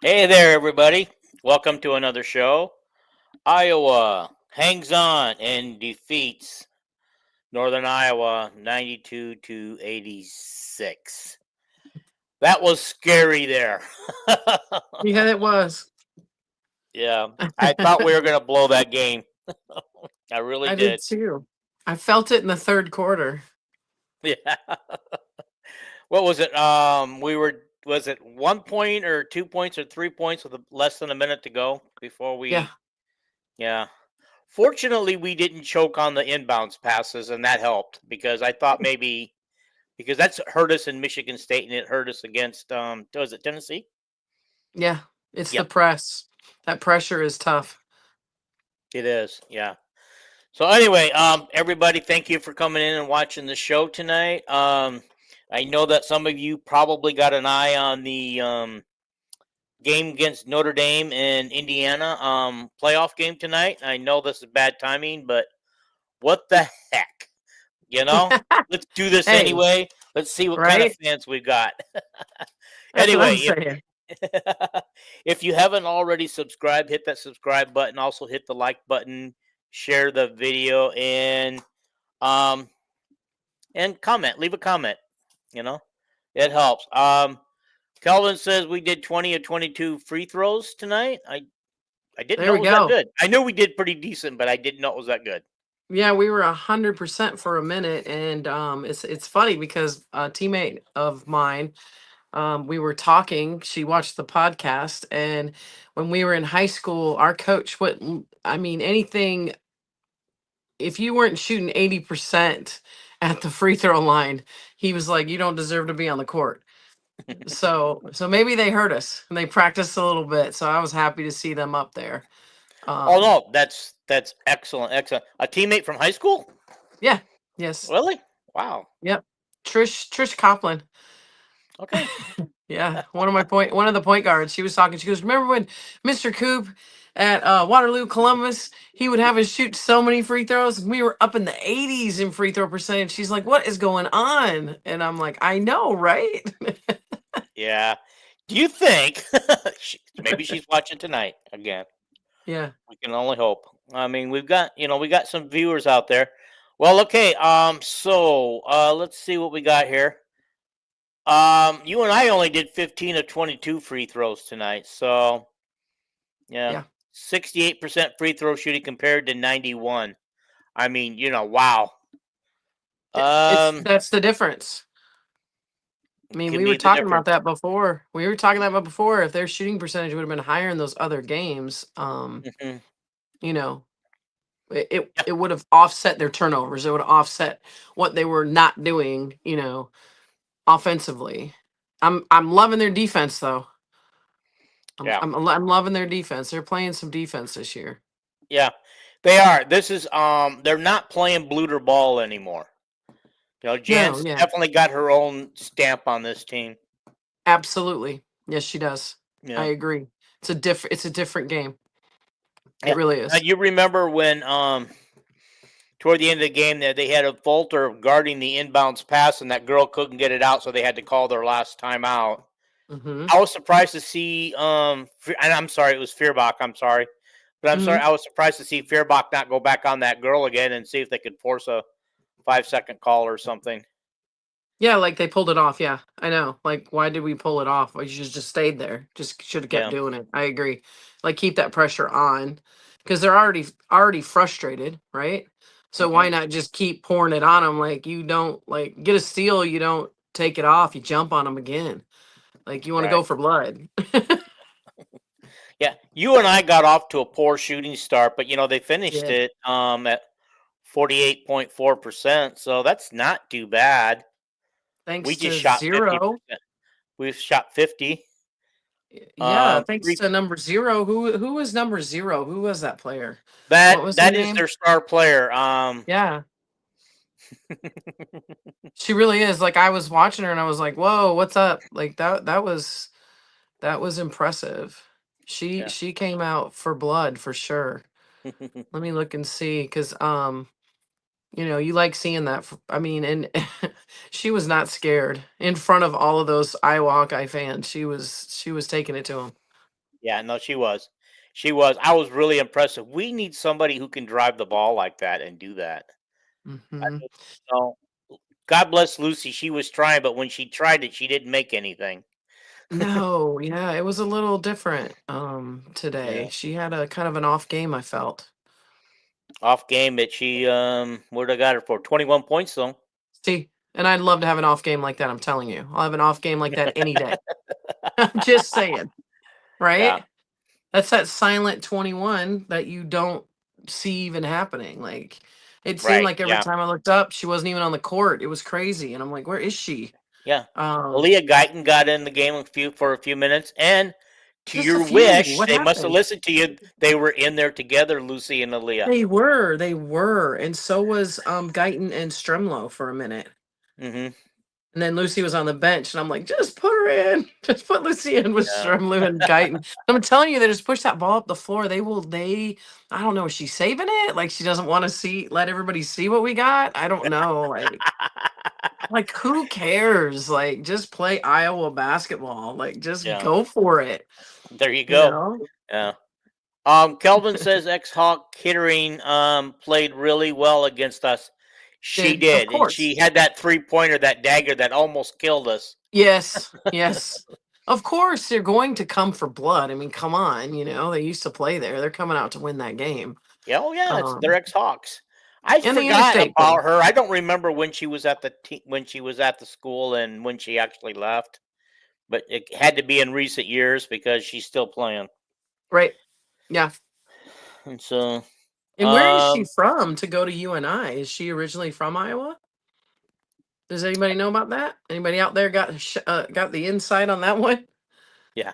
Hey there, everybody. Welcome to another show. Iowa hangs on and defeats Northern Iowa 92 to 86. That was scary there. Yeah, it was. Yeah, I thought we were going to blow that game. I really I did did. too. I felt it in the third quarter. Yeah. What was it? Was it 1 point or 2 points or 3 points with less than a minute to go before Yeah. yeah. Fortunately, we didn't choke on the inbounds passes, and that helped because I thought maybe because that's hurt us in Michigan State and it hurt us against was it Tennessee? Yeah. It's the Yep, press. That pressure is tough. it is. Yeah. So anyway, everybody, thank you for coming in and watching the show tonight. I know that some of you probably got an eye on the game against Notre Dame and Indiana playoff game tonight. I know this is bad timing, but what the heck? You know, let's do this Hey, anyway. Let's see what kind of right? fans we've got. That's what I'm Anyway, saying. if you haven't already subscribed, hit that subscribe button. Also, hit the like button, share the video, um and comment. Leave a comment. You know, it helps. Kelvin says we did 20 or 22 free throws tonight. I didn't There know we it was that go. good. I knew we did pretty decent, but I didn't know it was that good. Yeah, we were 100% for a minute, and it's funny because a teammate of mine, we were talking. She watched the podcast, and when we were in high school, our coach wouldn't. I mean, anything if you weren't shooting 80% at the free throw line, he was like, you don't deserve to be on the court. So maybe they heard us and they practiced a little bit. So I was happy to see them up there. Oh Um, no, that's excellent, excellent. A teammate from high school? yeah, yes, Really? Wow. yep. Trish Coplin. Okay. Yeah, one of the point guards. She was talking. She goes, "Remember when Mr. Coop at Waterloo, Columbus, he would have us shoot so many free throws. We were up in the 80s in free throw percentage." She's like, "What is going on?" And I'm like, "I know, right?" Yeah. Do you think maybe she's watching tonight again? Yeah, We can only hope. I mean, we got some viewers out there. Well, okay. Let's see what we got here. You and I only did 15 of 22 free throws tonight. So, yeah. yeah. 68% free throw shooting compared to 91. I mean, wow. It's Um, that's the difference. I mean, can we were be the talking about difference. that before. We were talking about before. If their shooting percentage would have been higher in those other games, Hmm. you know, it would have offset their turnovers. It would have offset what they were not doing, offensively. I'm loving their defense though. Yeah. I'm loving their defense. They're playing some defense this year. Yeah, they are. This is they're not playing Bluter ball anymore. No, Jan's yeah, definitely got her own stamp on this team. absolutely. Yes, she does. I Yeah, agree. It's a different game. It yeah. really is. You remember when toward the end of the game that they had a Volter guarding the inbounds pass and that girl couldn't get it out, so they had to call their last timeout. Mhm. I was surprised to see and I'm sorry, it was Fearbach. I'm sorry, but I'm sorry. Mhm. I was surprised to see Fearbach not go back on that girl again and see if they could force a 5-second call or something. Yeah, like they pulled it off. Yeah, I know. Like, why did we pull it off? We should just stayed there. Just should have kept Yeah. doing it. I agree. Like, keep that pressure on because they're already frustrated, right? So why Hmm. not just keep pouring it on them? Like, you don't like get a steal, you don't take it off, you jump on them again. Like, you want to Right. go for blood. Yeah, you and I got off to a poor shooting start, but they finished Yeah. it at 48.4%, so that's not too bad. We Thanks just to shot zero. 50%. We've shot 50. Yeah, thanks Three to number zero. Who was number zero? Who was that player? What that was her that is name? their star player. Yeah. She really is. Like, I was watching her and I was like, "Whoa, what's up?" Like, that was impressive. She Yeah. she came out for blood for sure. Let me look and see cuz you like seeing that. I mean, and she was not scared in front of all of those Iowa Hawkeye fans. She was taking it to them. Yeah, no, she was. She was. I was really impressed. We need somebody who can drive the ball like that and do that. I Hmm. just, no. God bless Lucy. She was trying, but when she tried it, she didn't make anything. No, yeah, it was a little different Yeah. today. She had a kind of an off game, I felt. Off game, but she what did I got her for? 21 points though. See, and I'd love to have an off game like that, I'm telling you. I'll have an off game like that any day. I'm just saying, Yeah. right? That's that silent 21 that you don't see even happening. Like it seemed Right. like every Yeah. time I looked up, she wasn't even on the court. It was crazy. And I'm like, where is she? Yeah. Um, Aaliyah Guyton got in the game for a few minutes, and to just a your few. wish, What they must have happened? listened to you. They were in there together, Lucy and Aaliyah. They were. And so was Guyton and Stremlow for a minute. Hmm. And then Lucy was on the bench, and I'm like, just put her in. Just put Lucy in with Yeah. Stremlu and Guyton. I'm telling you, they just push that ball up the floor. I don't know, is she saving it? Like she doesn't want to let everybody see what we got? I don't know. Like who cares? Like just play Iowa basketball. Like just Yeah. go for it. There you You go. know? Yeah. Kelvin says ex-Hawk Kittering played really well against us. She Did of did, and course. she had that three-pointer, that dagger that almost killed us. Yes, yes. Of course, they're going to come for blood. I mean, come on, they used to play there. They're coming out to win that game. Yeah, oh yeah, they're Um, ex-Hawks. I and the forgot interstate about game. her. I don't remember when she was at when she was at the school and when she actually left, but it had to be in recent years because she's still playing. Right. Yeah. And so, And where is she from to go to UNI? Is she originally from Iowa? Does anybody know about that? Anybody out there got the insight on that one? yeah,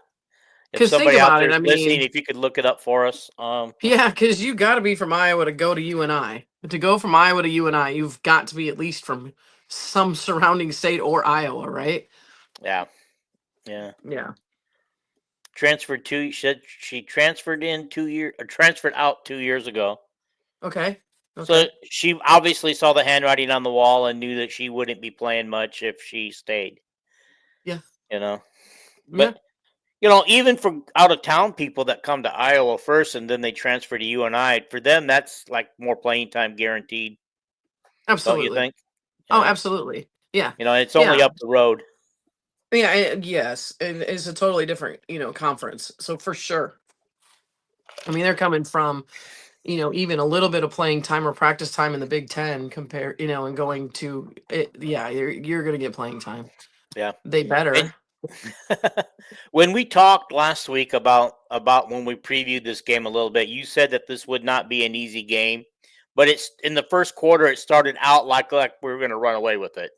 if Because think somebody out about there it. is I listening, mean, if you could look it up for us, yeah, because you got to be from Iowa to go to UNI. But to go from Iowa to UNI, you've got to be at least from some surrounding state or Iowa, right? yeah, yeah. Yeah. Transferred two. She transferred in 2 years, or transferred out 2 years ago. Okay. So Okay. she obviously saw the handwriting on the wall and knew that she wouldn't be playing much if she stayed. Yeah. You know, Yeah. but even for out of town people that come to Iowa first and then they transfer to UNI, for them that's like more playing time guaranteed. Don't you Absolutely. think? Oh, Yeah. absolutely. Yeah. It's only Yeah. up the road. Yeah. Yes. And it's a totally different, conference. So for sure. I mean, they're coming from even a little bit of playing time or practice time in the Big Ten compare, and going to it. Yeah, you're gonna get playing time. Yeah. They And better. when we talked last week about when we previewed this game a little bit, you said that this would not be an easy game, but it's in the first quarter. It started out like we were going to run away with it,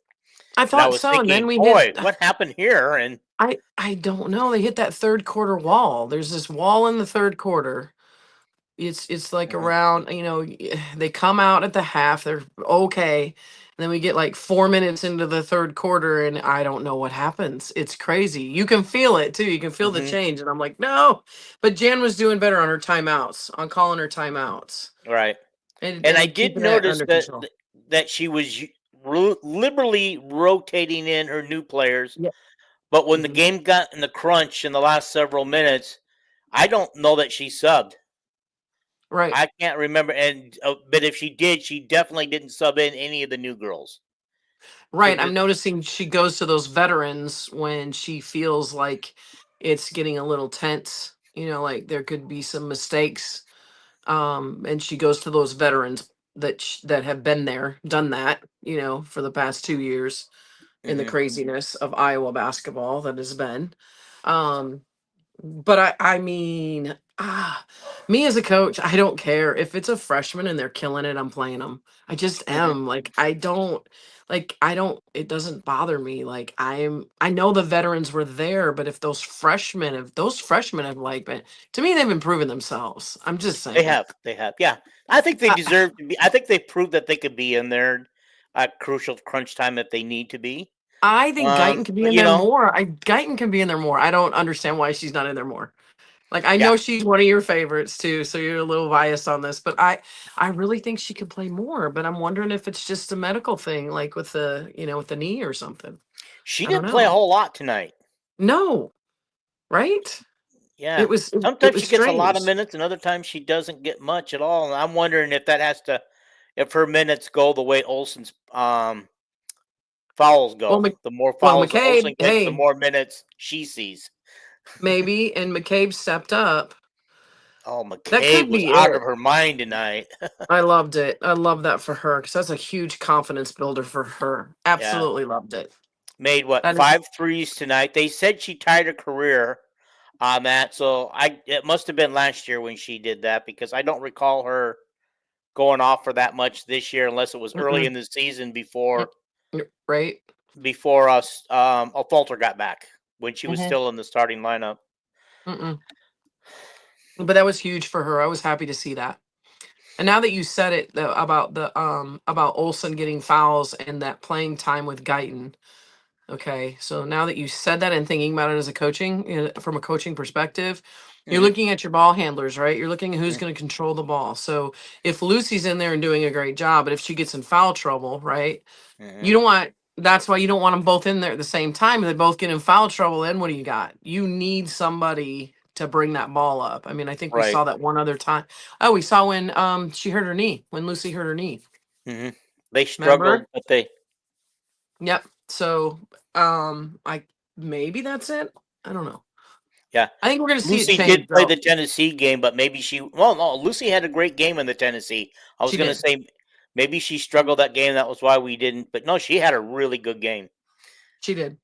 I and I thought was so, and then thinking, we hit. boy, what happened here? And I don't know. They hit that third quarter wall. There's this wall in the third quarter. It's like Mhm, around, they come out at the half, they're okay. And then we get like 4 minutes into the third quarter and I don't know what happens. It's crazy. You can feel it too. You can feel the mhm, change. And I'm like, no. But Jan was doing better on her timeouts, on calling her timeouts right. and And I and did keeping it notice under that control. that she was liberally rotating in her new players, Yeah. but when the Hmm. game got in the crunch in the last several minutes, I don't know that she subbed. Right. I can't remember, and but if she did, she definitely didn't sub in any of the new girls. So Right. I'm noticing she goes to those veterans when she feels like it's getting a little tense, like there could be some mistakes, and she goes to those veterans that have been there, done that, for the past 2 years in the hmm craziness of Iowa basketball that has been. Um, but I mean, me as a coach, I don't care if it's a freshman and they're killing it. I'm playing them. I just hmm am. Like I don't. It doesn't bother me. Like I know the veterans were there, but if those freshmen have like been to me, they've been proving themselves. I'm just They saying. have, they have, yeah. I think they I, deserve to be. I think they proved that they could be in there at crucial crunch time if they need to be. I think Guyton could be But in there more. Guyton can be in there more. I don't understand why she's not in there more. Like I yeah, know she's one of your favorites too, so you're a little biased on this, but I really think she could play more, but I'm wondering if it's just a medical thing like with the knee or something. she I don't didn't play a know. whole lot tonight. No, right? Yeah. It Sometimes was she gets a lot of strange. minutes, and other times she doesn't get much at all. And I'm wondering if that has to, if her minutes go the way Olson's fouls Well, go. The more well, fouls that Olson McCabe, gets, the hey, more minutes she sees. maybe, and McCabe stepped up. Oh, That McCabe could was be out of it. her mind tonight. I loved it. I love that for her because that's a huge confidence builder for her. Yeah. Absolutely loved it. Made what, That is five threes tonight. They said she tied her career on that. So it must have been last year when she did that, because I don't recall her going off for that much this year, unless it was early mm-mm, in the season before right. us Falter got back, when she was hmm still in the starting lineup. Mm-mm. But that was huge for her. I was happy to see that. And now that you said it about Olson getting fouls and that playing time with Guyton, okay, so now that you said that and thinking about it as a from a coaching perspective, you're Hmm. looking at your ball handlers, right? You're looking at who's Hmm. going to control the ball. So if Lucy's in there and doing a great job, but if she gets in foul trouble, right? Hmm. You don't want. That's why you don't want them both in there at the same time. If they both get in foul trouble, then what do you got? You need somebody to bring that ball up. I mean, I think we Right. saw that one other time. Oh, we saw when she hurt her knee, when Lucy hurt her knee. Hmm. They struggled, Remember? but they, Yep. So I maybe that's it. I don't know. yeah. I think we're gonna see it Lucy did change play though. the Tennessee game, but maybe well, no, Lucy had a great game in the Tennessee. I was She going to did. say maybe she struggled that game. That was why we didn't. But no, she had a really good game. She did.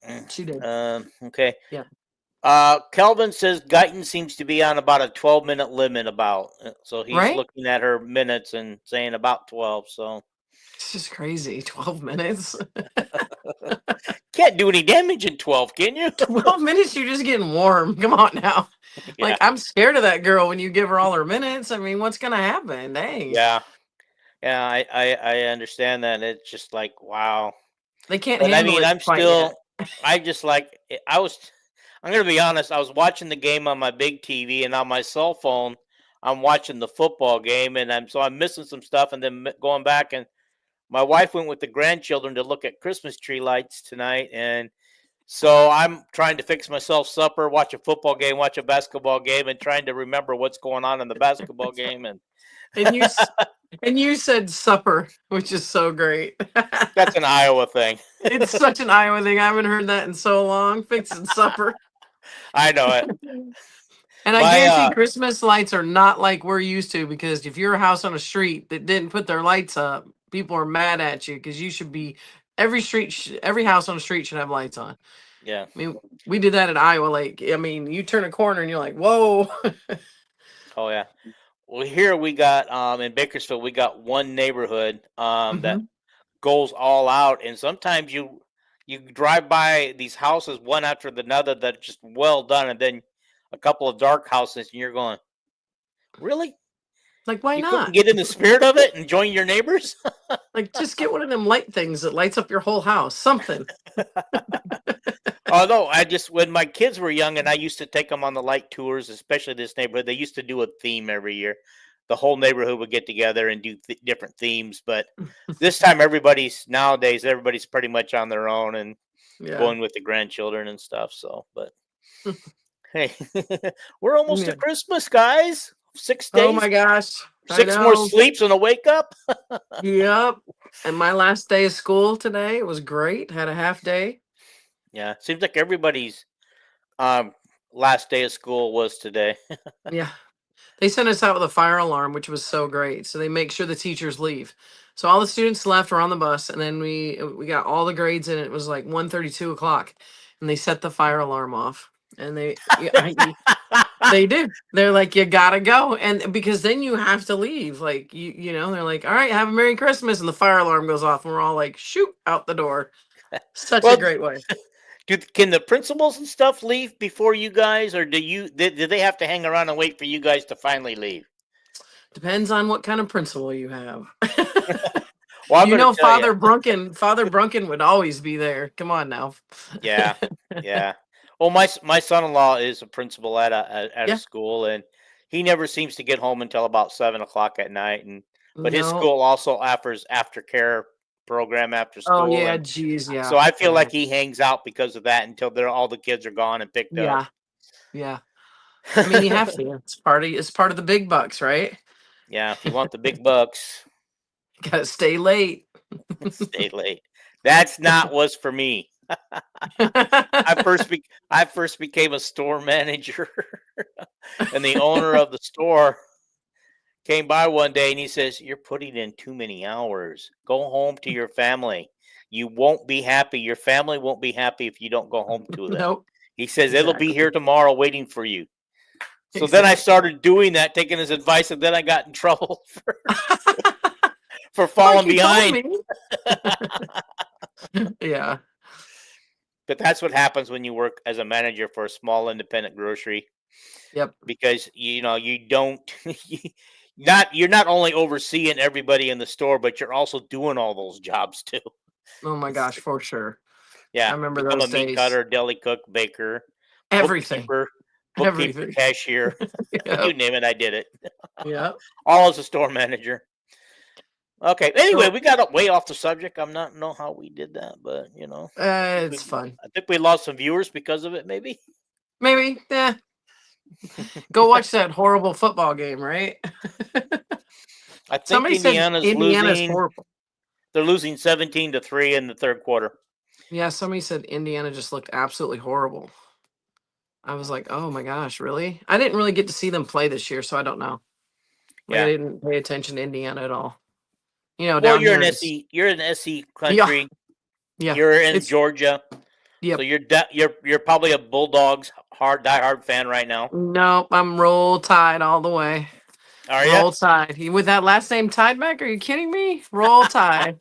Mm. She did. Okay. Yeah. Kelvin says Guyton seems to be on about a 12-minute limit about. So he's Right? looking at her minutes and saying about 12. So It's just crazy. 12 minutes. can't do any damage in 12, can you? 12 minutes, you're just getting warm. Come on now. Yeah. Like, I'm scared of that girl when you give her all her minutes. I mean, what's gonna happen? Dang. Yeah. Yeah, I understand that. It's just like, wow. They can't But I handle mean, it I'm quite yet. still, I just like, I'm going to be honest. I was watching the game on my big TV, and on my cell phone, I'm watching the football game, and I'm missing some stuff, and then going back, and my wife went with the grandchildren to look at Christmas tree lights tonight, and so I'm trying to fix myself supper, watch a football game, watch a basketball game, and trying to remember what's going on in the basketball game, and And and you said supper, which is so great. that's an Iowa thing. It's such an Iowa thing. I haven't heard that in so long. Fixing supper. I know it. And I My guarantee Christmas lights are not like we're used to, because if you're a house on a street that didn't put their lights up, people are mad at you because you should be every house on the street should have lights on. yeah. I mean, we did that in Iowa. Like, I mean, you turn a corner and you're like, whoa. Oh yeah. Well, here we got in Bakersfield, we got one neighborhood that hmm goes all out, and sometimes you drive by these houses one after another that are just well done, and then a couple of dark houses, and you're going, really? Like, why You couldn't not? get in the spirit of it and join your neighbors? Like, just get one of them light things that lights up your whole house. Something. Although I just, when my kids were young and I used to take them on the light tours, especially this neighborhood, they used to do a theme every year. The whole neighborhood would get together and do different themes. But this time, everybody's pretty much on their own and Yeah. going with the grandchildren and stuff. So, but hey, we're almost to Yeah. Christmas, guys. Six Oh days, my gosh. I six more know. sleeps and a wake up. Yep. And my last day of school today, it was great. Had a half day. Yeah, seems like everybody's um last day of school was today. Yeah. They sent us out with a fire alarm, which was so great. So they make sure the teachers leave. So all the students left were on the bus, and then we got all the grades in. It was like 1:32 o'clock, and they set the fire alarm off. And they do. They're like, you gotta go, and because then you have to leave. Like they're like, all right, have a Merry Christmas, and the fire alarm goes off, and we're all like, shoot out the door. Such a Well, great way. can the principals and stuff leave before you guys, or do they have to hang around and wait for you guys to finally leave? Depends on what kind of principal you have. Well, I'm You going to know, tell you. Father Brunken would always be there. Come on now. Yeah, yeah. Well, my son-in-law is a principal at a Yeah. school, and he never seems to get home until about 7 o'clock at night. But his No. school also offers aftercare program after Oh school, yeah, and geez, so yeah. I feel Yeah. like he hangs out because of that until all the kids are gone and picked up. Yeah. Yeah. I mean, you have to. It's part of the big bucks, right? Yeah, if you want the big bucks, Gotta stay late. stay late. That's not what's for me. I first became a store manager, and the owner of the store came by one day and he says, "You're putting in too many hours. Go home to your family. You won't be happy. Your family won't be happy if you don't go home to them." Nope. He says, "It'll be Exactly. here tomorrow waiting for you." So then I Exactly. started doing that, taking his advice, and then I got in trouble for Like falling you told behind. me. Yeah. But that's what happens when you work as a manager for a small independent grocery, Yep. because you don't you're not only overseeing everybody in the store, but you're also doing all those jobs too. Oh my gosh, for sure. I Yeah, remember become a those meat days. cutter, deli cook, baker, Everything. bookkeeper, Everything. cashier, you Yep. name it, I did it. Yep. All as a store manager. Okay. Anyway, So we got way off the subject. I'm not know how we did that, but it's fun. I think we lost some viewers because of it. Maybe. Maybe. Yeah. Go watch that horrible football game, right? I think Somebody said Indiana's Indiana's losing. horrible. They're losing 17-3 in the third quarter. Yeah, somebody said Indiana just looked absolutely horrible. I was like, oh my gosh, really? I didn't really get to see them play this year, so I don't know. Like I Yeah. didn't pay attention to Indiana at all. Well, Down here it's You're an SC yeah, country. yeah. You're in It's Georgia, so yep. you're probably a Bulldogs diehard fan right now. Nope, I'm roll tide all the way. Are you? Roll tide. With that last name Tide back, are you kidding me? Roll tide.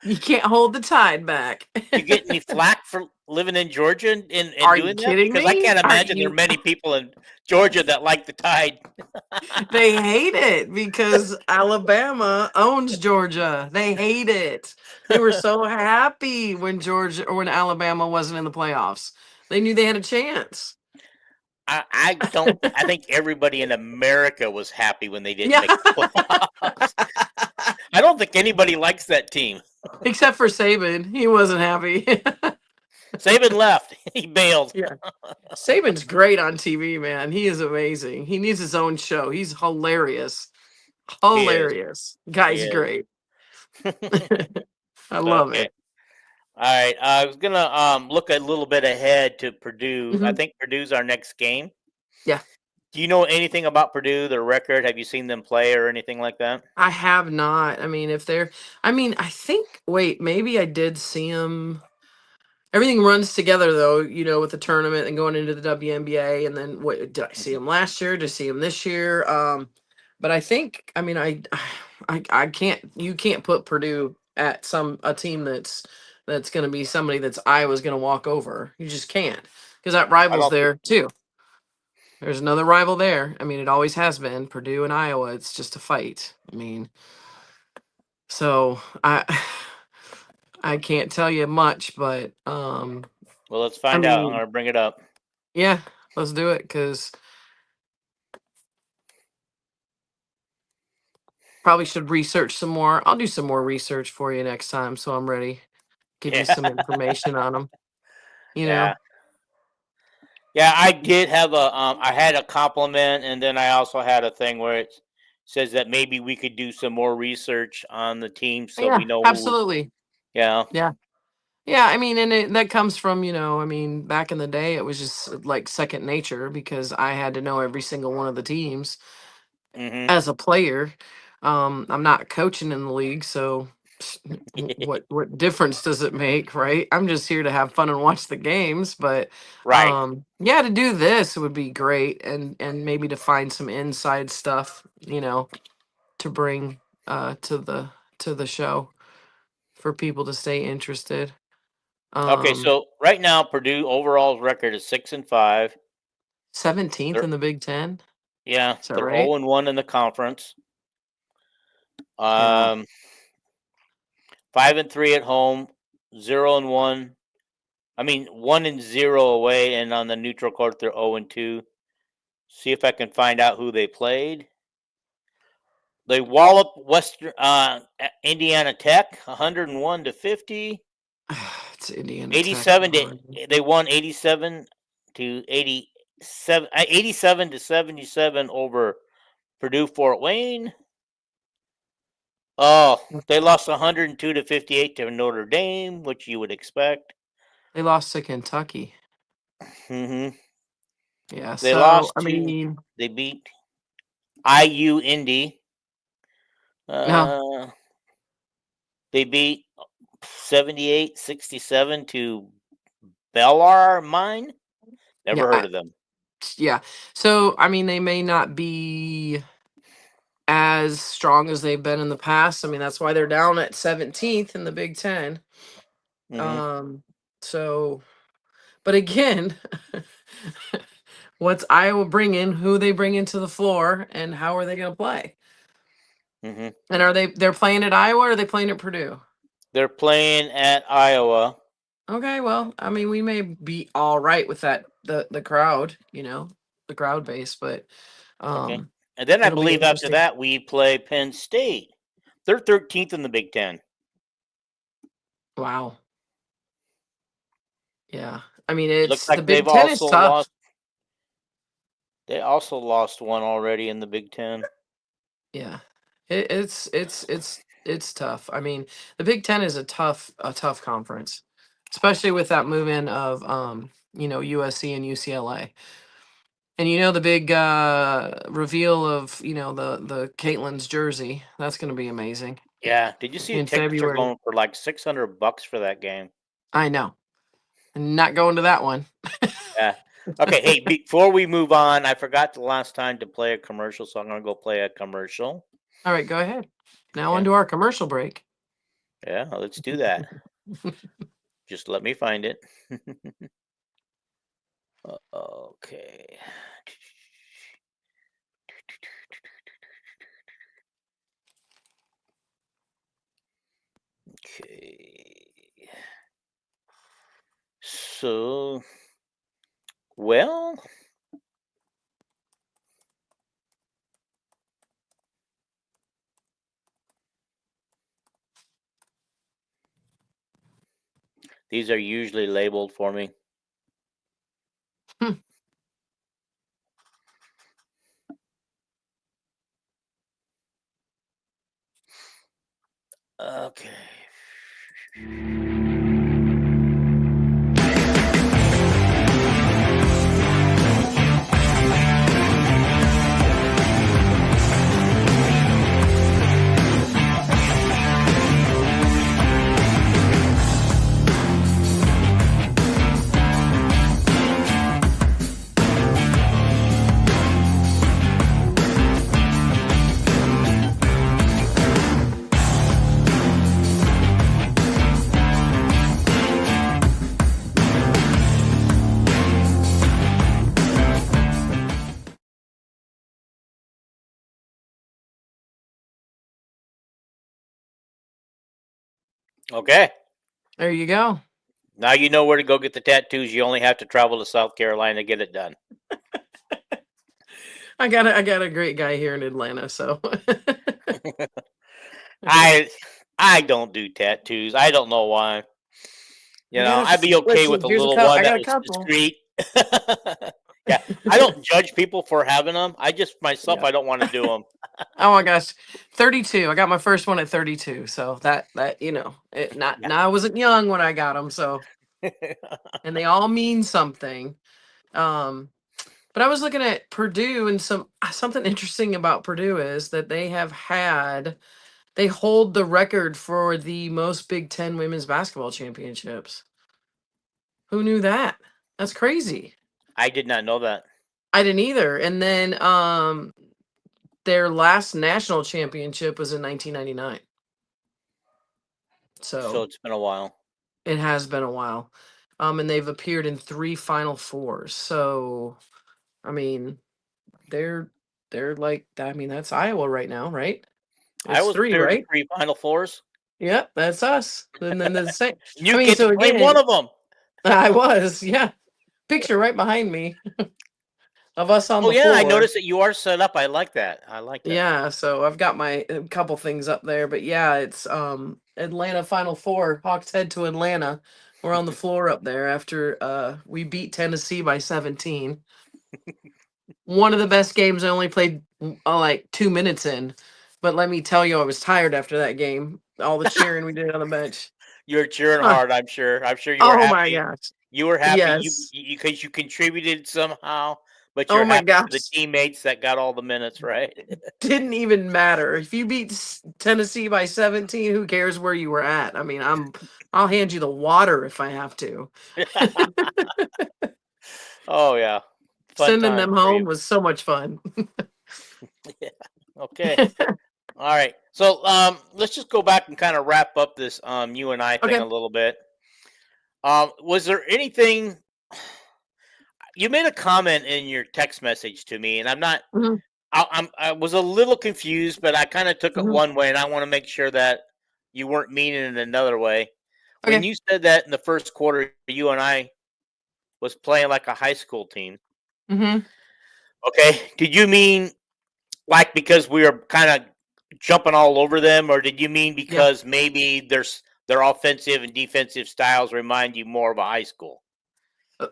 You can't hold the tide back. You get any flack for living in Georgia and Are you doing that? kidding Because I me? can't Are imagine there are you many people in Georgia that like the Tide. They hate it because Alabama owns Georgia. They hate it. They were so happy when Georgia or when Alabama wasn't in the playoffs. They knew they had a chance. I don't. I think everybody in America was happy when they didn't Yeah. make the playoffs. I don't think anybody likes that team. Except for Saban. He wasn't happy. Saban left. He bailed. Yeah. Saban's great on TV, man. He is amazing. He needs his own show. He's hilarious. He is. Hilarious. He Guy's is. great. I love Okay. it. All right. I was gonna look a little bit ahead to Purdue. I Mhm. think Purdue's our next game. Yeah. Do you know anything about Purdue, their record? Have you seen them play or anything like that? I have not. I mean, I think, wait, maybe I did see him. Everything runs together though, with the tournament and going into the WNBA. And then what did I see him last year? Did I see him this year? But I think, I mean, I can't, you can't put Purdue at a team that's going to be somebody that's Iowa's going to walk over. You just can't because that I rival's don't think. there too. There's another rival there. I mean, it always has been Purdue and Iowa. It's just a fight. I mean, so I can't tell you much, but Well, let's I find out. I'm mean, gonna bring it up. yeah, let's do it because probably should research some more. I'll do some more research for you next time, so I'm ready. Give you Yeah. some information on them. You Yeah. know, Yeah, I did have I had a compliment, and then I also had a thing where it says that maybe we could do some more research on the team so yeah, we know who. absolutely, Yeah. yeah. Yeah, I mean, and that comes from, I mean, back in the day, it was just like second nature because I had to know every single one of the teams Mm-hmm. as a player. I'm not coaching in the league, so what difference does it make, right? I'm just here to have fun and watch the games, but Right. yeah, to do this would be great, and maybe to find some inside stuff, to bring to the show for people to stay interested. Okay, Um, so right now Purdue overall record is 6-5. 17th They're in the Big Ten. Yeah, Is that they're right? 0-1 in the conference. Yeah. Um, 5-3 at home, 0-1. I mean 1-0 away, and on the neutral court they're 0-2. See if I can find out who they played. They wallop Western Indiana Tech 101-50. It's Indiana Tech. 87 to they won 87 to 87-77 over Purdue Fort Wayne. Oh, they lost 102-58 to Notre Dame, which you would expect. They lost to Kentucky. Hmm. Yeah, They so lost I to. mean, They beat IU Indy. no, Uh, they beat 78-67 to Bellarmine. yeah, Never heard of them. yeah. So I mean, they may not be as strong as they've been in the past. I mean, that's why they're down at 17th in the Big Ten. Hmm. Um, so, but again, what's Iowa bringing? Who they bring into the floor, and how are they going to play? Hmm. And they're playing at Iowa or are they playing at Purdue? They're playing at Iowa. Okay, well, I mean, we may be all right with that the crowd, the crowd base, but Okay. um And then I it'll be believe after interesting. that we play Penn State. They're 13th in the Big Ten. Wow. Yeah. I mean, It looks it's the like they've Big Ten is also tough. lost. They also lost one already in the Big Ten. Yeah. It's tough. I mean, the Big Ten is a tough conference, especially with that move in of USC and UCLA. And the big reveal of the Caitlin's jersey. That's going to be amazing Yeah. Did you see the in tickets are February. going for like $600 for that game? I know. I'm not going to that one. Yeah. Okay. Hey, before we move on, I forgot the last time to play a commercial, so I'm gonna go play a commercial. All right, go ahead. Now on Okay. to our commercial break. Yeah. Let's do that. Just let me find it. Okay. Okay. So, well, these are usually labeled for me. Hmm. Okay. Okay. There you go. Now you know where to go get the tattoos. You only have to travel to South Carolina to get it done. I got a great guy here in Atlanta, so I I don't do tattoos. I don't know why. I got I'd be okay with listen, a here's a little couple. one I that got a was couple. discreet. Yeah, I don't judge people for having them. I just myself, Yeah. I don't want to do them. Oh my gosh. 32. I got my first one at 32. So that I wasn't young when I got them, so Yeah. and they all mean something. Um but I was looking at Purdue, and something interesting about Purdue is that they hold the record for the most Big 10 women's basketball championships. Who knew that? That's crazy. I did not know that. I didn't either. And then their last national championship was in 1999. So So it's been a while. it has been a while. And they've appeared in 3 Final Fours. So I mean, they're like, I mean, that's Iowa right now, right? I It's was 3, cleared to right? three Final Fours. Yep, that's us. And then the same. And I you mean, get to so claim one again, of them. I was, yeah. Picture right behind me of us on Oh the yeah, I floor. noticed that you are set up. I like that. I like that. Yeah, so I've got my a couple things up there, but yeah, it's Atlanta Final Four. Hawks head to Atlanta. We're on the floor up there after we beat Tennessee by 17. One of the best games I only played like 2 minutes in, but let me tell you, I was tired after that game. All the cheering we did on the bench. You were cheering Huh. hard, I'm sure. I'm sure you were Oh my happy. gosh. You were happy Yes. you because you contributed somehow, but Oh you're my happy for the gosh. teammates that got all the minutes, right? Didn't even matter. If you beat Tennessee by 17, who cares where you were at? I mean, I'll hand you the water if I have to. Oh, yeah. Fun Sending time them for home you. was so much fun. Yeah. Okay. All right. So, let's just go back and kind of wrap up this you and I thing Okay. a little bit. Was there anything you made a comment in your text message to me, and I'm not Mhm, I was a little confused, but I kind of took it mhm. one way, and I want to make sure that you weren't meaning it another way. When Okay. you said that in the first quarter, you and I was playing like a high school team. Mhm. Okay, did you mean like because we were kind of jumping all over them, or did you mean Yeah. because maybe their offensive and defensive styles remind you more of a high school?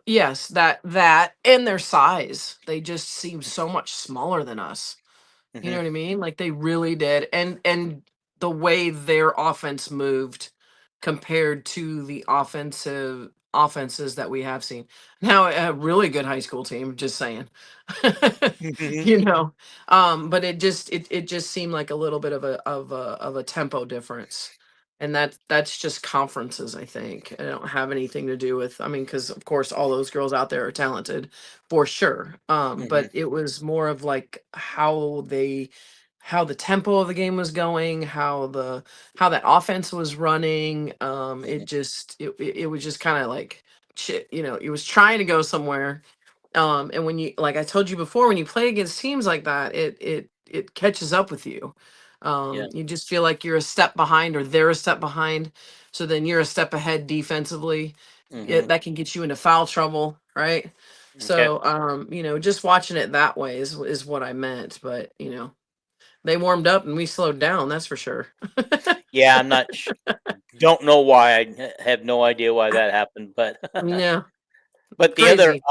Yes, that and their size. They just seem so much smaller than us. You know Hmm. what I mean? Like they really did. And the way their offense moved compared to the offenses that we have seen. Now a really good high school team, just saying. Hmm. you know. But it just seemed like a little bit of a tempo difference. And that's just conferences, I think. I don't have anything to do with, I mean, because of course all those girls out there are talented for sure. But Hmm. it was more of like how the tempo of the game was going, how that offense was running. It was just kind of like shit, it was trying to go somewhere. And when you, like I told you before, when you play against teams like that, it catches up with you. Yeah. You just feel like you're a step behind or they're a step behind. So then you're a step ahead defensively. Hmm. That can get you into foul trouble, right? Okay. So just watching it that way is what I meant. But they warmed up and we slowed down, that's for sure. Yeah, I'm not. Don't know why. Have no idea why that happened, but Yeah, but crazy.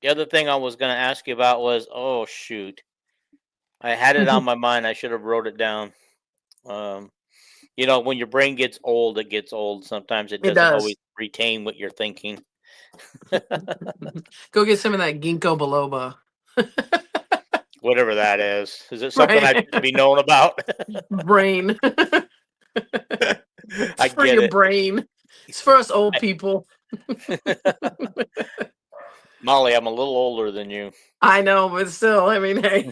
the other thing I was going to ask you about was, oh shoot, I had it on my mind. I should have wrote it down. Um, when your brain gets old, it gets old. Sometimes it It doesn't always does. retain what you're thinking. Go get some of that ginkgo biloba. Whatever that is it something I Right. should be known about? Brain. It's I for get your it. brain. It's for us old people. Molly, I'm a little older than you. I know, but still, I mean, hey.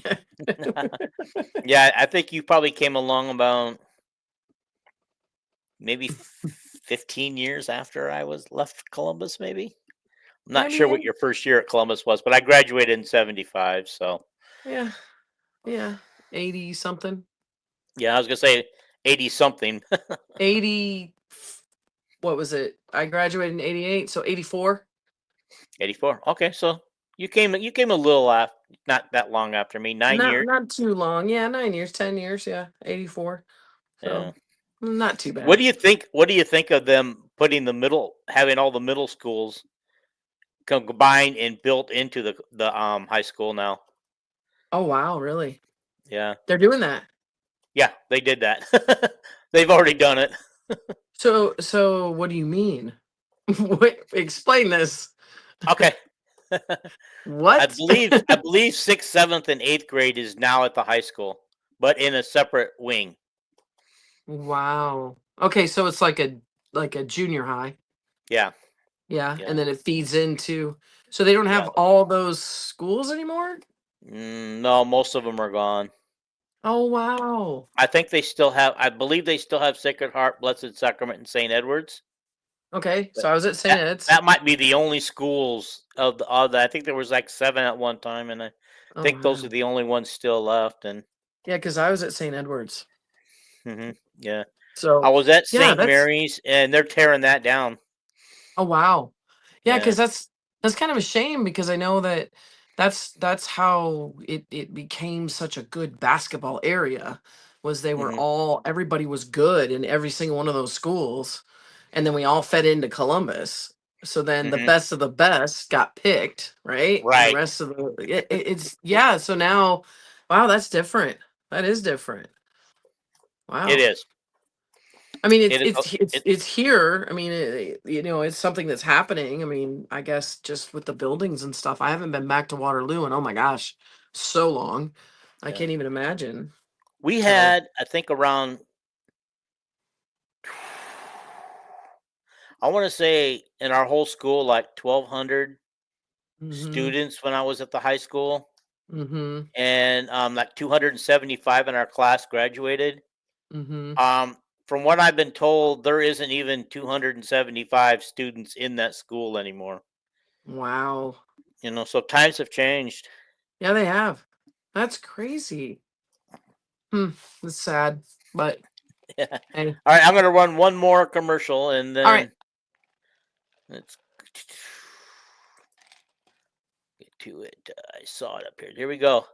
Yeah, I think you probably came along about maybe 15 years after I was left Columbus, maybe. I'm I not sure what mean, your first year at Columbus was, but I graduated in 75. So, yeah, yeah, 80 something. yeah, I was going to say 80 something. 80, what was it? I graduated in 88, so 84. 84. Okay, so you came a little after, not that long after me, 9 Not years. not too long. Yeah, 9 years, 10 years. Yeah, 84. Yeah. So not too What bad. do you think? What do you think of them putting having all the middle schools combined and built into the high school now? Oh wow, really? Yeah, They're doing that. yeah, they did that. They've already done it. So what do you mean? Wait, explain this. Okay. I What? believe I believe sixth, seventh, and eighth grade is now at the high school, but in a separate wing. Wow. Okay, so it's like a junior high. Yeah, Yeah, and yeah, then it feeds into, so they don't yeah. have all those schools anymore? No, most of them are gone. Oh wow. I think they still have. I believe they still have Sacred Heart, Blessed Sacrament, and St. Edward's. Okay, But so I was at St. that Ed's. that might be the only schools of the. I think there was like seven at one time, and I Oh think those wow. are the only ones still left. And Yeah, because I was at St. Edward's. yeah, I So was at yeah, St. that's, Mary's, and they're tearing that down. oh wow. Yeah, Yeah. because that's kind of a shame because I know that that's how it became such a good basketball area, was they were Hmm. all, everybody was good in every single one of those schools, and then we all fed into Columbus. So then the Hmm. best of the best got picked, right? And the Right. rest of it's yeah. So now, wow, that's different. That is different. It Wow. is. I mean, It is. it's here. I mean, it's something that's happening. I mean, I guess just with the buildings and stuff. I haven't been back to Waterloo, and oh my gosh, so long. I Yeah. can't even imagine. We So, had, I think, around, I want to say in our whole school, like 1,200 mm-hmm, students when I was at the high school, mm-hmm, and like 275 in our class graduated. mm-hmm. Um, from what I've been told, there isn't even 275 students in that school anymore. Wow. So times have changed. Yeah, they have. That's crazy. Hmm. It's sad, but Yeah. hey. All right, I'm going to run one more commercial, and All right. then let's get to it. I saw it up here. Here we go.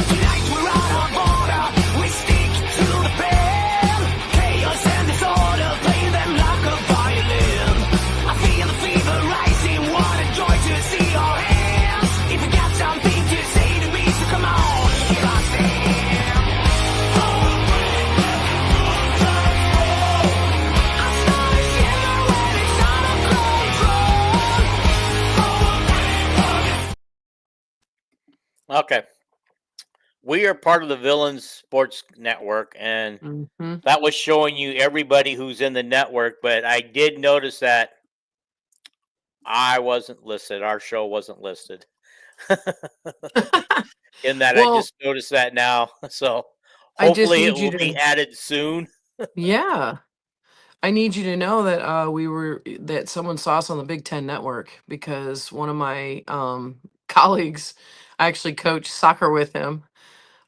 Tonight we're on our border, we stick to the pen. Chaos and disorder, play them like a violin. I feel the fever rising, what a joy to see your hands. If you got something to say to me, so come on, here I stand. I start to shiver when it's out of control. Okay. We are part of the Villains Sports Network, and Mm-hmm. that was showing you everybody who's in the network. But I did notice that I wasn't listed. Our show wasn't listed. In that, I Well, just noticed that now. So I just hopefully it need you will be to, added soon. yeah. I need you to know that that someone saw us on the Big Ten Network because one of my colleagues, I actually coached soccer with him.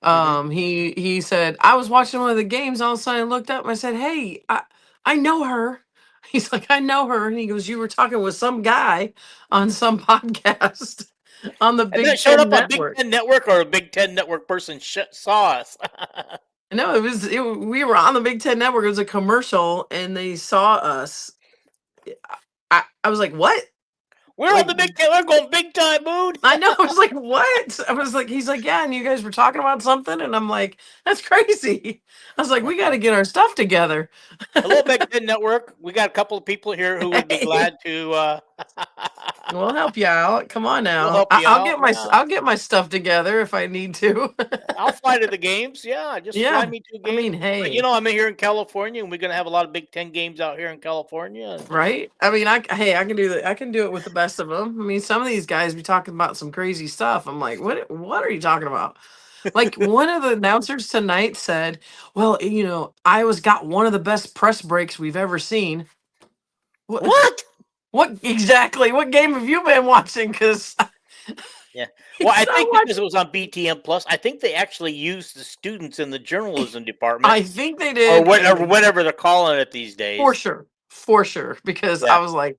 Hmm. He said I was watching one of the games. All of a sudden, I looked up and I said, "Hey, I know her." He's like, "I know her," and he goes, "You were talking with some guy on some podcast on the And that Big showed Ten up on Big Network." Ten Network, or a Big Ten Network person saw us. No, we were on the Big Ten Network. It was a commercial, and they saw us. I was like, "What?" We're on Like, the Big Ten. We're going big time, mood. I know. I was like, "What?" I was like, he's like, "Yeah," and you guys were talking about something, and I'm like, "That's crazy." I was like, "We got to get our stuff together." Hello, Big Ten Network. We got a couple of people here who would be Hey, glad to. we'll help you out. Come on We'll now. help you out. Yeah, I'll get my stuff together if I need to. I'll fly to the games. Yeah, just fly Yeah. me to a I mean, game. But hey, I'm in here in California, and we're gonna have a lot of Big Ten games out here in California. And right? I mean, hey, I can do that. I can do it with the best of them. I mean, some of these guys be talking about some crazy stuff. I'm like, what are you talking about? Like one of the announcers tonight said, "Well, Iowa's got one of the best press breaks we've ever seen." What? what? What exactly? What game have you been watching? Because Yeah. Well, I it's not think what because it was on BTM Plus, I think they actually used the students in the journalism department, I think they or did, whatever, and whatever they're calling it these days. for sure. Because I Yeah. was like,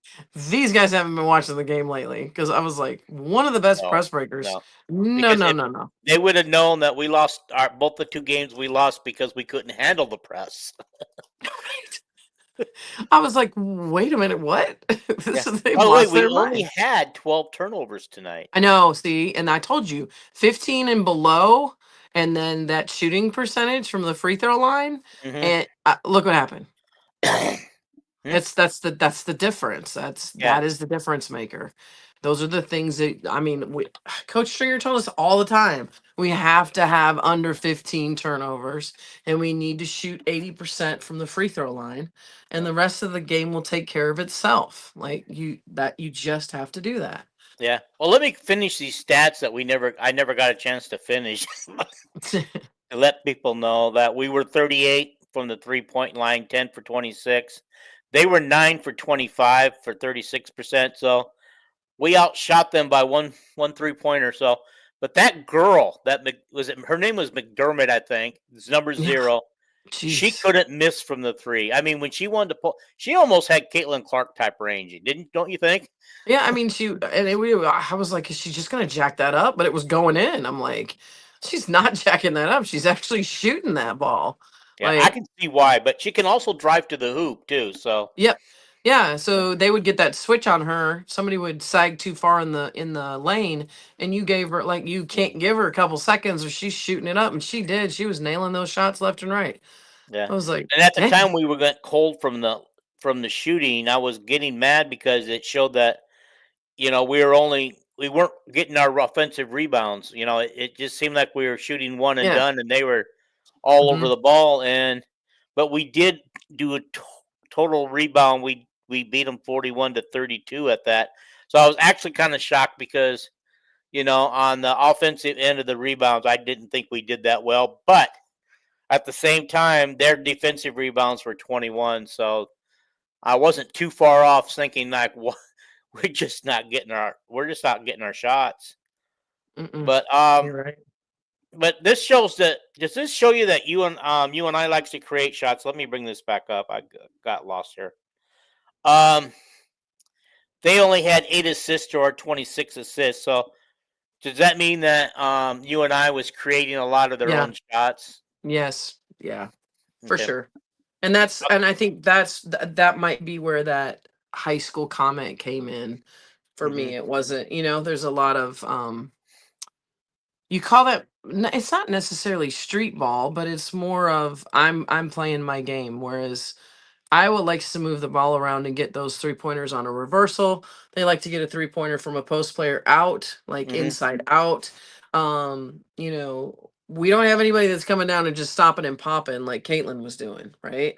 these guys haven't been watching the game lately. Because I was like, one of the best No. press breakers. No. No, Because no, if no, no. they would have known that we lost both the two games we lost because we couldn't handle the press. I was like, wait a minute, what? Yeah. This is they By the way, lost we their only mind. had 12 turnovers tonight. I know, see, and I told you, 15 and below, and then that shooting percentage from the free throw line, Hmm. and look what happened. Hmm? That's the difference. Yeah. That is the difference maker. Those are the things that I mean. Coach Stringer told us all the time. We have to have under 15 turnovers, and we need to shoot 80% from the free throw line, and Yeah. the rest of the game will take care of itself. Like you just have to do that. Yeah. Well, let me finish these stats that I never got a chance to finish. To let people know that we were 38 from the 3-point line, 10 for 26. They were 9 for 25 for 36%. So we outshot them by one 3-pointer. So But that girl, her name was McDermott, I think. It's number Yeah. 0. She Jeez. couldn't miss from the 3. I mean, when she wanted to pull, she almost had Caitlin Clark type range. Don't you think? Yeah, I mean, I was like, is she just gonna jack that up? But it was going in. I'm like, she's not jacking that up. She's actually shooting that ball. Yeah, I Like, can see why, but she can also drive to the hoop too. So yep. Yeah, so they would get that switch on her. Somebody would sag too far in the lane, and you gave her like you can't give her a couple seconds, or she's shooting it up, and she did. She was nailing those shots left and right. yeah, I was like, and at the dang. time we were getting cold from the shooting. I was getting mad because it showed that we weren't getting our offensive rebounds. It just seemed like we were shooting one and Yeah. done, and they were all over Hmm. the ball. But we did do a total rebound. We beat them 41-32 at that. So I was actually kind of shocked because on the offensive end of the rebounds, I didn't think we did that well. But at the same time, their defensive rebounds were 21. So I wasn't too far off thinking like, what? We're just not getting our shots. Mm-mm. But You're right. but this shows that does this show you that you and I likes to create shots? Let me bring this back up. I got lost here. They only had 8 assists to our 26 assists. So does that mean that you and I was creating a lot of their Yeah. own shots? Yes. Yeah. For Okay. sure. And I think that might be where that high school comment came in for Mhm. me. It wasn't, there's a lot of you call that it's not necessarily street ball, but it's more of I'm playing my game, whereas Iowa likes to move the ball around and get those 3-pointers on a reversal. They like to get a 3-pointer from a post player out, like Mhm. inside out. We don't have anybody that's coming down and just stopping and popping like Caitlin was doing, right?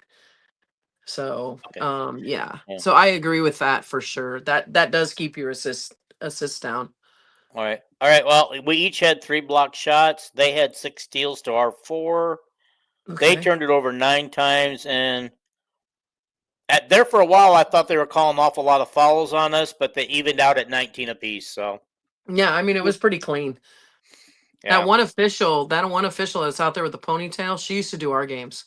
So, Okay. yeah. Yeah. So I agree with that for sure. That does keep your assists down. All right. All right. Well, we each had 3 block shots. They had 6 steals to our 4. They Okay. turned it over 9 times, and there for a while, I thought they were calling off a lot of fouls on us, but they evened out at 19 apiece. So Yeah, I mean it was pretty clean. yeah. That one official that's out there with the ponytail, she used to do our games.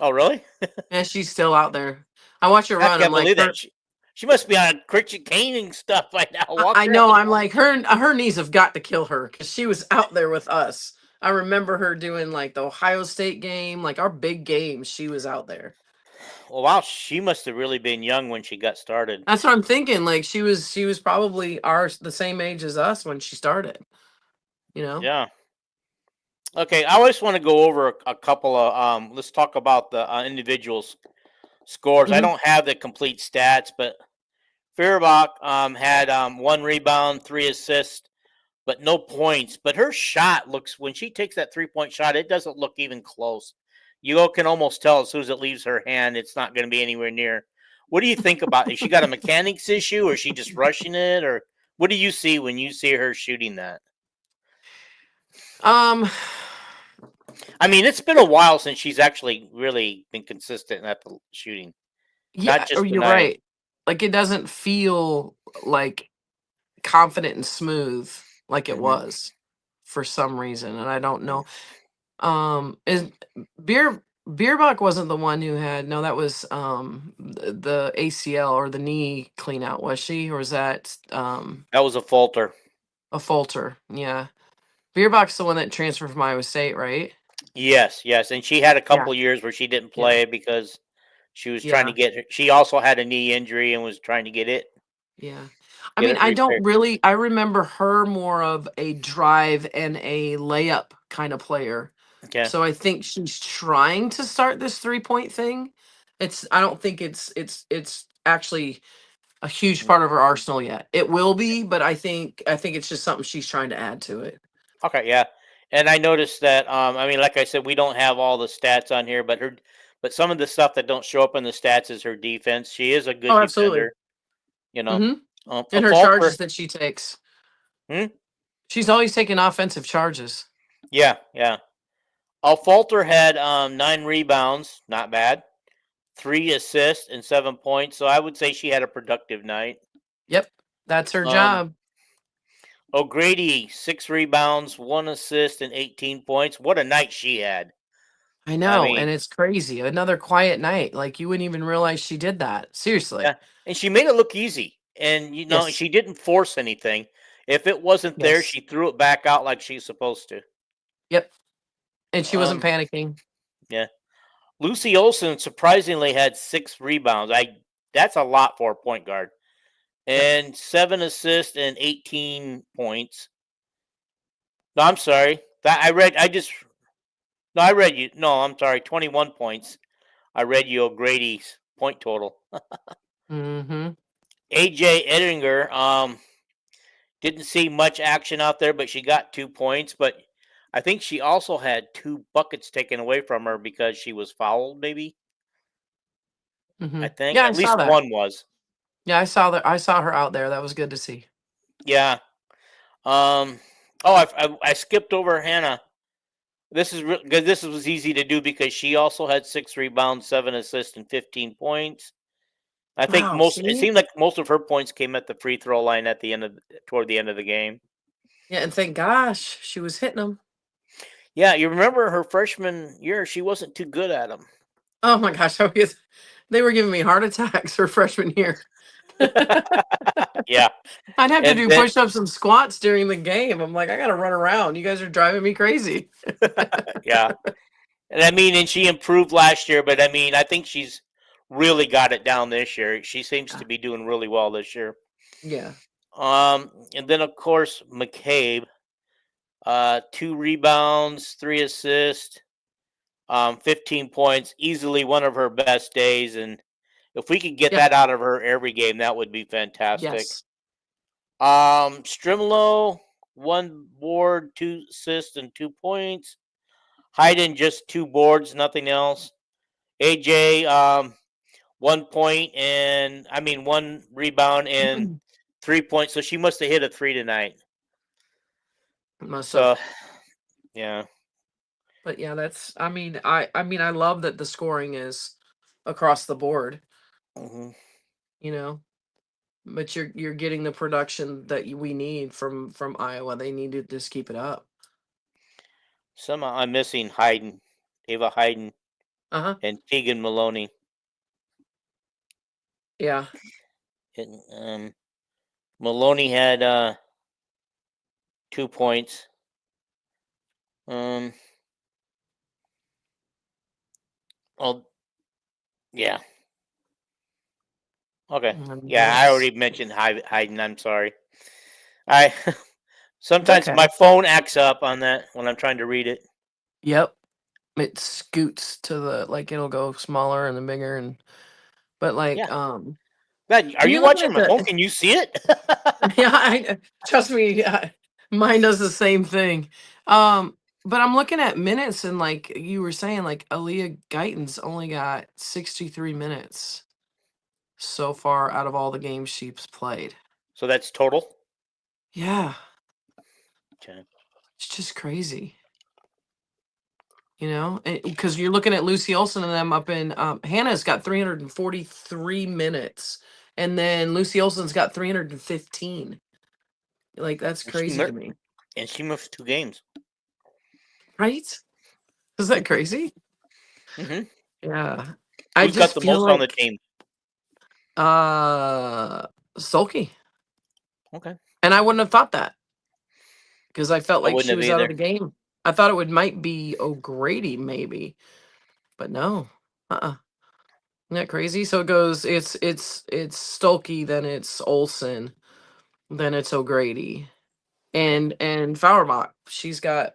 Oh, really? And she's still out there. I watch her I run. I'm can't like believe that. her. She must be on Christian caning stuff right now. Walk I her know. out. I'm like her knees have got to kill her because she was out there with us. I remember her doing like the Ohio State game, like our big games. She was out there. Well, wow, she must have really been young when she got started. That's what I'm thinking. Like she was probably the same age as us when she started. Yeah. Okay, I always want to go over a couple of let's talk about the individuals scores. I Mhm. don't have the complete stats, but Feuerbach had 1 rebound, 3 assists, but no points. But her shot looks when she takes that 3-point shot, it doesn't look even close. You can almost tell as soon as it leaves her hand, it's not going to be anywhere near. What do you think about? Is she got a mechanics issue, or is she just rushing it, or what do you see when you see her shooting that? Um, I mean, it's been a while since she's actually really been consistent at the shooting, not yeah, just you're tonight. right. Like it doesn't feel like confident and smooth like it Mhm. was for some reason, and I don't know. Is beer Beerbach wasn't the one who had no, that was the ACL or the knee clean out, was she? Or was that That was a falter. a falter? Yeah. Beerbach's the one that transferred from Iowa State, right? Yes, yes, and she had a Yeah. couple years where she didn't Yeah. play because she was trying to Yeah. get her. She also had a knee injury and was trying to Yeah. I get mean, it repaired. I remember her more of a drive and a layup kind of player. Okay. So I think she's trying to start this 3-point thing. I don't think it's actually a huge part of her arsenal yet. It will be, but I think it's just something she's trying to add to it. Okay, yeah. And I noticed that I mean, like I said, we don't have all the stats on here, but some of the stuff that don't show up in the stats is her defense. She is a Oh, good absolutely. defender, you know. Mhm. A And her falter. charges that she takes. Hmm? She's always taking offensive charges. Yeah, yeah. A falter had 9 rebounds, not bad. 3 assists and 7 points. So I would say she had a productive night. Yep. That's her Um job. O'Grady, 6 rebounds, 1 assist, and 18 points. What a night she had. I I know, mean, and it's crazy. Another quiet night. Like you wouldn't even realize she did that. Seriously. yeah, and she made it look easy. And Yes. she didn't force anything. If it wasn't there, Yes. she threw it back out like she's supposed to. Yep. And she wasn't Um, panicking. yeah. Lucy Olson surprisingly had 6 rebounds. That's a lot for a point guard. Yep. And 7 assists and 18 points. No, I'm sorry. I read you. No, I'm sorry. 21 points. I read you O'Grady's point total. Mm-hmm. AJ Edinger, didn't see much action out there, but she got 2 points. But I think she also had 2 buckets taken away from her because she was fouled, maybe. Mm-hmm. I think Yeah, I at saw least that. one was. Yeah, I saw that. I saw her out there. That was good to see. Yeah. Um. Oh, I skipped over Hannah. This is because this was easy to do because she also had 6 rebounds, 7 assists, and 15 points. I think Wow, it see? seemed like most of her points came at the free throw line at the end of toward the end of the game. Yeah, and thank gosh she was hitting them. Yeah, you remember her freshman year? She wasn't too good at them. Oh my gosh, they were giving me heart attacks her freshman year. Yeah, I'd have to and do then push-ups and squats during the game. I'm like, I gotta run around. You guys are driving me crazy. yeah, and she improved last year, but I think she's really got it down this year. She seems Yeah. to be doing really well this year. Yeah. And then of course McCabe, 2 rebounds, 3 assists, 15 points, easily one of her best days. And if we could get Yeah. that out of her every game, that would be fantastic. Yes. Strimlo, 1 board, 2 assists, and 2 points. Hayden, just 2 boards, nothing else. AJ, 1 point and 1 rebound and 3 points. So she must have hit a 3 tonight. Must have. So yeah. But yeah, I love that the scoring is across the board, hmm you know. But you're getting the production that we need from Iowa. They need to just keep it up. Somehow I'm missing Hayden, Ava Hayden, Uh-huh. and Tegan Maloney. Yeah. And, Maloney had 2 points. Oh, yeah. Okay. And Yeah, I there's already mentioned Hayden. I'm sorry. I it's sometimes okay. my phone acts up on that when I'm trying to read it. Yep. It scoots to the like it'll go smaller and then bigger but Yeah. like God, are when you you're looking watching at my phone? the Can you see it? yeah, trust me, mine does the same thing. But I'm looking at minutes and like you were saying, like Aaliyah Guyton's only got 63 minutes so far out of all the games she's played. So that's total. Yeah, Okay. it's just crazy. You know, because you're looking at Lucy Olson and them up in Hannah's got 343 minutes, and then Lucy Olson's got 315. Like that's And she crazy to missed, me, and she missed 2 games. right? Is that crazy? hmm Yeah. I Who's got just the feel most on the like team? sulky. Okay. And I wouldn't have thought that because I felt I like wouldn't she have was out of either. the game. I thought it might be O'Grady maybe, but no. Uh-uh. Isn't that crazy? So it goes it's Stolke, then it's Olson, then it's O'Grady. Okay. And Fauerbach, she's got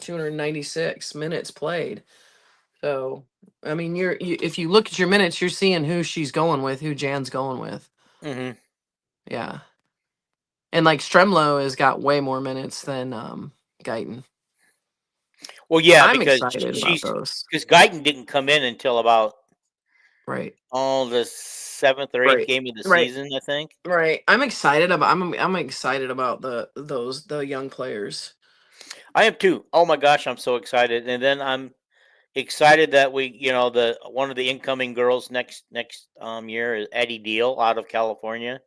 296 minutes played. So I mean, if you look at your minutes, you're seeing who she's going with, who Jan's going with. hmm Yeah. And like Stremlo has got way more minutes than Guyton. Well, yeah, I'm because excited about those. Guyton didn't come in until about Right. the 7th or 8th Right. game of the Right. season, I think. Right. I'm excited about the young players. I am too. Oh my gosh, I'm so excited! And then I'm excited that the one of the incoming girls next year is Eddie Deal out of California.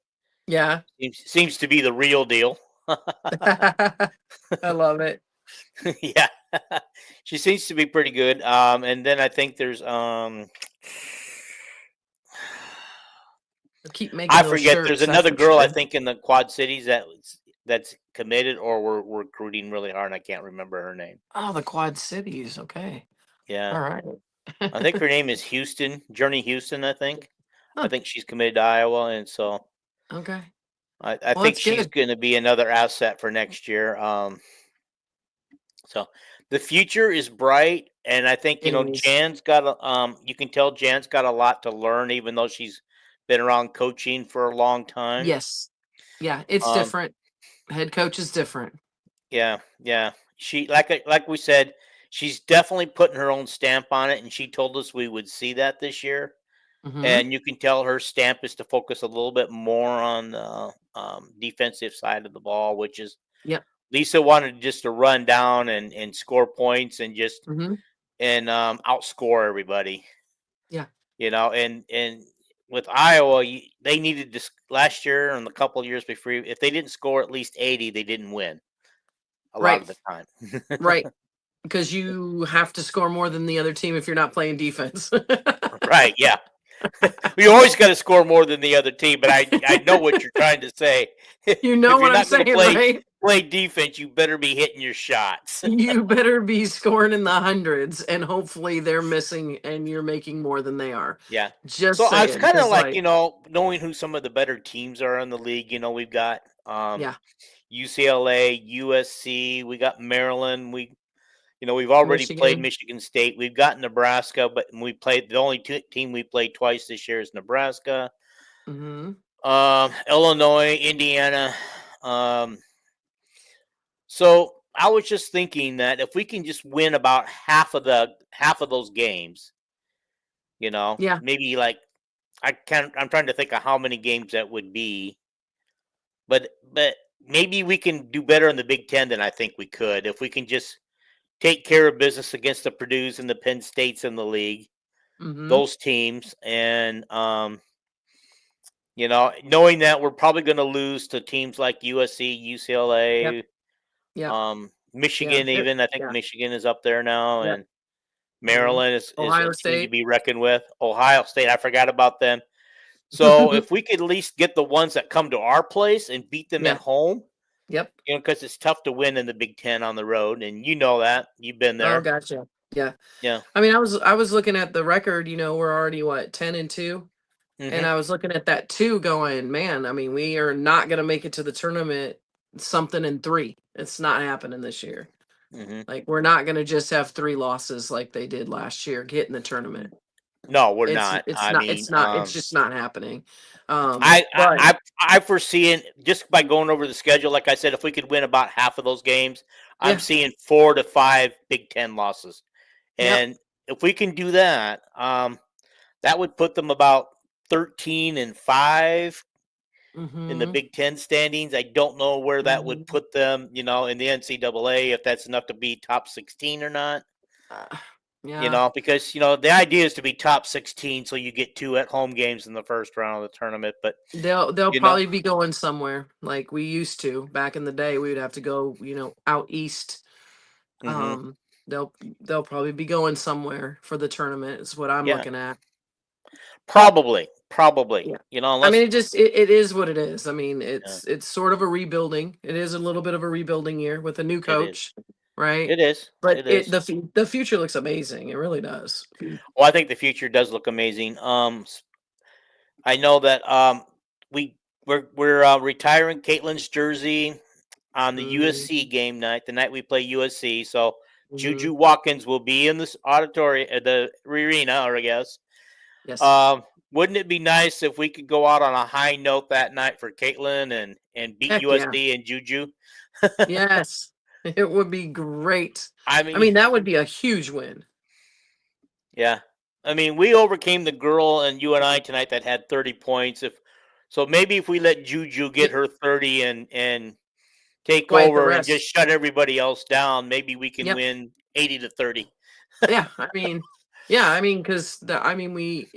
Yeah. Seems to be the real deal. I love it. Yeah. She seems to be pretty good. And then I think there's Keep making I those forget. There's shirts. That's another what you girl I do. think in the Quad Cities that's committed or we're recruiting really hard. And I can't remember her name. Oh, the Quad Cities. Okay. Yeah, All right. I think her name is Houston, Journey Houston. I Huh, think she's committed to Iowa, and so okay. I Well, think that's she's good. going to be another asset for next year. So the future is bright, and I think It is. Jan's got you can tell Jan's got a lot to learn, even though she's been around coaching for a long time. Yes. Yeah, it's Um, different. Head coach is different. yeah, yeah. She like we said, she's definitely putting her own stamp on it, and she told us we would see that this year. Mm-hmm. And you can tell her stamp is to focus a little bit more on the defensive side of the ball, which is Yep. Lisa wanted just to run down and score points and just Mm-hmm. and outscore everybody, Yeah. and with Iowa, they needed this last year and a couple of years before. If they didn't score at least 80, they didn't win a lot Right. of the time. Right. Because you have to score more than the other team if you're not playing defense. Right? Yeah. We always got to score more than the other team, but I know what you're trying to say. You If know you're what I'm not going to saying, right? play defense, you better be hitting your shots. You better be scoring in the hundreds, and hopefully they're missing and you're making more than they are. Yeah. So Just I was saying. kind of Because, like, like, knowing who some of the better teams are in the league. We've got yeah, UCLA, USC, we got Maryland, we've already played Michigan. Michigan State, we've got Nebraska, but we played the only team we played twice this year is Nebraska. Mm-hmm. Illinois, Indiana. Um, so I was just thinking that if we can just win about half of those games, Yeah. maybe like I'm trying to think of how many games that would be, but maybe we can do better in the Big Ten than I think we could if we can just take care of business against the Purdue's and the Penn States in the league, Mm-hmm. those teams, and knowing that we're probably going to lose to teams like USC, Yep. UCLA, Yep. Yeah. Michigan. Even I think Yeah. Michigan is up there now, Yep. and Mm-hmm. Maryland is a Ohio team to State. be reckoned with. Ohio State, I forgot about them. So if we could at least get the ones that come to our place and beat them at Yeah. home, Yep. because it's tough to win in the Big Ten on the road, and you know that you've been Oh, there. gotcha. Yeah. Yeah. I mean, I was looking at the record. We're already what, 10-2, and Hmm. I was looking at that too, going, man. I mean, we are not gonna make it to the tournament. Something in 3. It's not happening this year. Hmm. Like, we're not gonna just have 3 losses like they did last year. Get in the tournament. No, we're It's not. it's I not mean, it's not it's just not happening. I, I But I I foresee it just by going over the schedule. Like I said, if we could win about half of those games, I'm yeah, seeing 4 to 5 Big Ten losses, yep. and if we can do that, that would put them about 13-5 in the Mm-hmm. Big Ten standings. I don't know where that would Mm-hmm. put them, in the NCAA, if that's enough to be top 16 or not. Uh, yeah, Because the idea is to be top 16, so you get 2 at home games in the first round of the tournament. But they'll you know, probably be going somewhere like we used to back in the day. We would have to go, out east. hmm Um, they'll they'll probably be going somewhere for the tournament. Is what I'm yeah, looking at. probably, Yeah. I unless mean, it is what it is. I mean, yeah, it's sort of a rebuilding. It is a little bit of a rebuilding year with a new it is, coach, right? it is, But it is. the future looks amazing. It really does. Well, I think the future does look amazing. I know that we're retiring Caitlin's jersey on the USC game night, the night we play USC. So Mm-hmm. Juju Watkins will be in this auditorium, the arena, or I guess. Yes. Um, wouldn't it be nice if we could go out on a high note that night for Caitlin and beat Heck yeah. USC and Juju? Yes. It would be great. I I mean, mean, that would be a huge win. yeah. I mean, we overcame the girl in UNI tonight that had 30 points. So maybe if we let Juju get Get her 30 and take quiet the over and rest. just shut everybody else down, maybe we can Yep. win 80-30. Yeah. Because we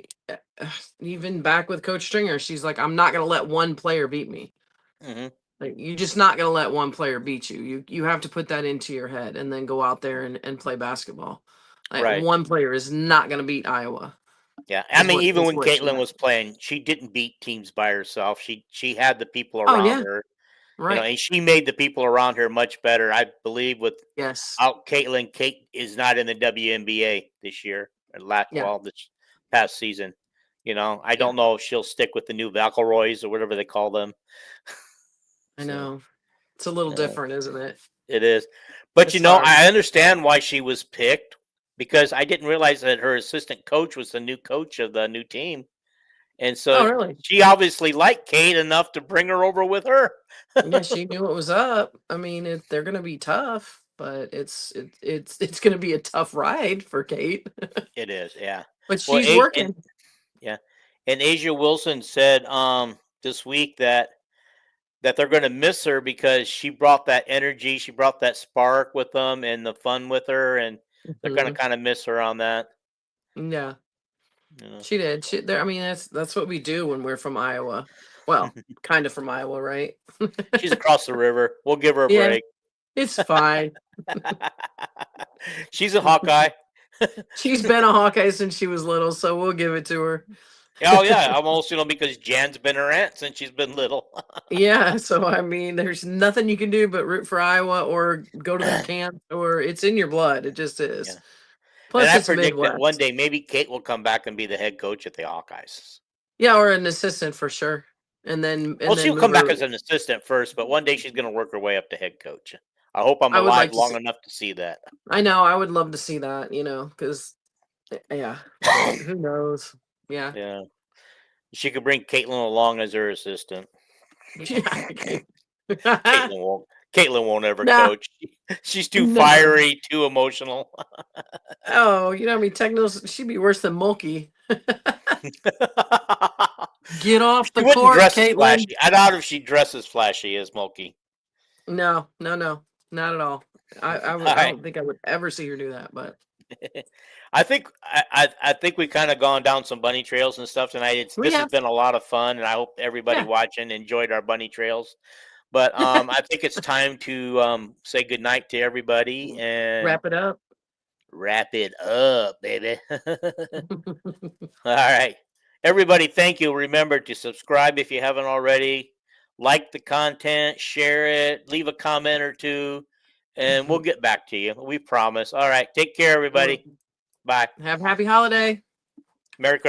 even back with Coach Stringer, she's like, I'm not gonna let one player beat me. Hmm. Like, you're just not going to let one player beat you. You have to put that into your head and then go out there and play basketball. Like, Right. one player is not going to beat Iowa. Yeah. I mean, even is when what she Caitlin meant. was playing, she didn't beat teams by herself. She had the people Oh, around yeah. her, Right. and she made the people around her much better. I believe Yes. without Caitlin, Kate is not in the WNBA this year Yeah. this past season. I Yeah. don't know if she'll stick with the new Valkyroys or whatever they call them. I So, know. It's a little yeah. different, isn't it? It is. But It's hard. I understand why she was picked, because I didn't realize that her assistant coach was the new coach of the new team. And so Oh, really? she obviously liked Kate enough to bring her over with her. Yeah, she knew what was up. I mean, they're going to be tough, but it's going to be a tough ride for Kate. It is, yeah. But Well, she's working. yeah. And Asia Wilson said this week that they're going to miss her because she brought that energy, she brought that spark with them and the fun with her, and they're going to Mhm. kind of miss her on that. Yeah, You know. she did. I mean, that's what we do when we're from Iowa. Well, kind of from Iowa, right? She's across the river. We'll give her a Yeah, break. it's fine. She's a Hawkeye. She's been a Hawkeye since she was little, so we'll give it to her. Oh yeah, almost because Jan's been her aunt since she's been little. Yeah, so I mean, there's nothing you can do but root for Iowa or go to their camp, or it's in your blood. It just is. Yeah. And Plus, I it's predict that one Midwest. day maybe Kate will come back and be the head coach at the Hawkeyes. Yeah, or an assistant for sure, and then Well, she'll move come back her. as an assistant first, but one day she's going to work her way up to head coach. I hope I'm I would like alive to long see. enough to see that. I know. I would love to see that. Because yeah, but who knows? Yeah, Yeah. She could bring Caitlin along as her assistant. yeah. Caitlin won't ever Nah, coach. She's too no. fiery, too emotional. Oh, I mean, technically, she'd be worse than Mulkey. Get off She the wouldn't court, dress as Caitlin. flashy. I doubt if she dresses flashy as Mulkey. No, not at all. I All I right. don't think I would ever see her do that, but I think we kind of gone down some bunny trails and stuff tonight. we This has have. been a lot of fun, and I hope everybody Yeah. watching enjoyed our bunny trails. But I think it's time to say goodnight to everybody and Wrap it up. wrap it up, baby. All right. Everybody, thank you. Remember to subscribe if you haven't already. Like the content, share it, leave a comment or two, and we'll get back to you. We promise. All right. Take care, everybody. Bye. Have a happy holiday. Merry Christmas.